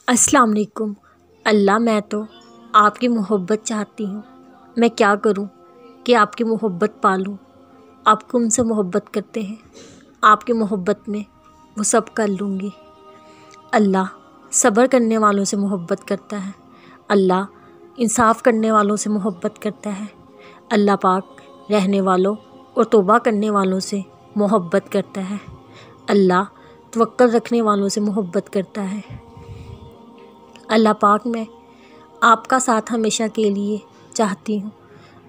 السلام علیکم۔ اللہ میں تو آپ کی محبت چاہتی ہوں، میں کیا کروں کہ آپ کی محبت پالوں۔ آپ کن سے محبت کرتے ہیں، آپ کی محبت میں وہ سب کر لوں گی۔ اللہ صبر کرنے والوں سے محبت کرتا ہے، اللہ انصاف کرنے والوں سے محبت کرتا ہے، اللہ پاک رہنے والوں اور توبہ کرنے والوں سے محبت کرتا ہے، اللہ توکل رکھنے والوں سے محبت کرتا ہے۔ اللہ پاک میں آپ کا ساتھ ہمیشہ کے لیے چاہتی ہوں۔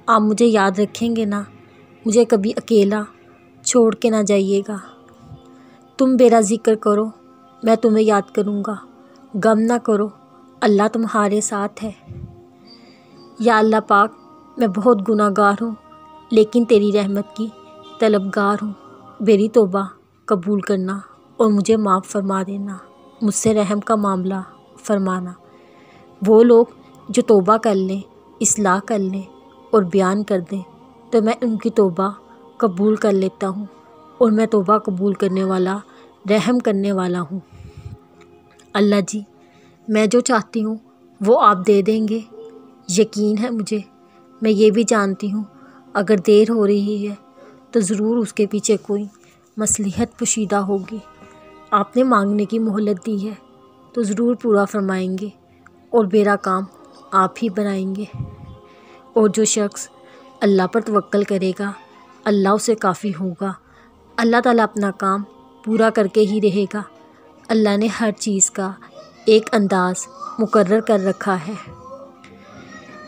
آپ مجھے یاد رکھیں گے نا، مجھے کبھی اکیلا چھوڑ کے نہ جائیے گا۔ تم میرا ذکر کرو، میں تمہیں یاد کروں گا۔ غم نہ کرو، اللہ تمہارے ساتھ ہے۔ یا اللہ پاک میں بہت گناہ گار ہوں، لیکن تیری رحمت کی طلبگار ہوں۔ میری توبہ قبول کرنا اور مجھے معاف فرما دینا، مجھ سے رحم کا معاملہ فرمانا۔ وہ لوگ جو توبہ کر لیں، اصلاح کر لیں اور بیان کر دیں تو میں ان کی توبہ قبول کر لیتا ہوں، اور میں توبہ قبول کرنے والا، رحم کرنے والا ہوں۔ اللہ جی، میں جو چاہتی ہوں وہ آپ دے دیں گے، یقین ہے مجھے۔ میں یہ بھی جانتی ہوں اگر دیر ہو رہی ہے تو ضرور اس کے پیچھے کوئی مصلحت پوشیدہ ہوگی۔ آپ نے مانگنے کی مہلت دی ہے تو ضرور پورا فرمائیں گے، اور میرا کام آپ ہی بنائیں گے۔ اور جو شخص اللہ پر توکل کرے گا، اللہ اسے کافی ہوگا۔ اللہ تعالیٰ اپنا کام پورا کر کے ہی رہے گا۔ اللہ نے ہر چیز کا ایک انداز مقرر کر رکھا ہے۔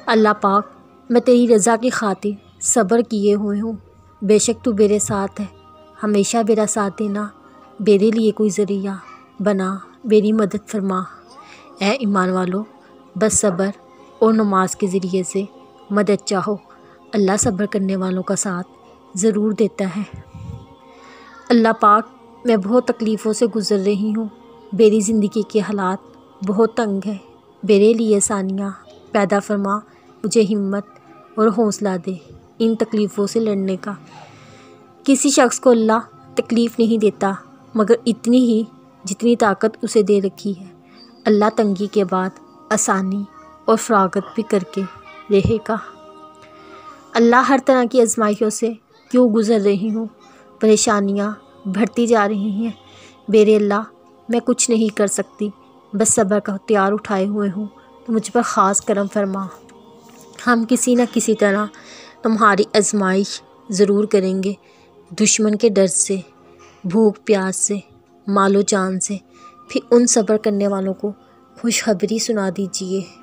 اللہ پاک میں تیری رضا کی خاطر صبر کیے ہوئے ہوں۔ بے شک تو میرے ساتھ ہے، ہمیشہ میرا ساتھ دینا، میرے لیے کوئی ذریعہ بنا، میری مدد فرما۔ اے ایمان والو، بس صبر اور نماز کے ذریعے سے مدد چاہو، اللہ صبر کرنے والوں کا ساتھ ضرور دیتا ہے۔ اللہ پاک میں بہت تکلیفوں سے گزر رہی ہوں، میری زندگی کے حالات بہت تنگ ہیں، میرے لیے آسانیاں پیدا فرما، مجھے ہمت اور حوصلہ دے ان تکلیفوں سے لڑنے کا۔ کسی شخص کو اللہ تکلیف نہیں دیتا مگر اتنی ہی جتنی طاقت اسے دے رکھی ہے۔ اللہ تنگی کے بعد آسانی اور فراغت بھی کر کے رہے گا۔ اللہ ہر طرح کی آزمائشوں سے کیوں گزر رہی ہوں، پریشانیاں بڑھتی جا رہی ہیں، میرے اللہ میں کچھ نہیں کر سکتی، بس صبر کا ہتھیار اٹھائے ہوئے ہوں تو مجھ پر خاص کرم فرما۔ ہم کسی نہ کسی طرح تمہاری آزمائش ضرور کریں گے، دشمن کے ڈر سے، بھوک پیاس سے، مال و جان سے۔ پھر ان صبر کرنے والوں کو خوشخبری سنا دیجیے۔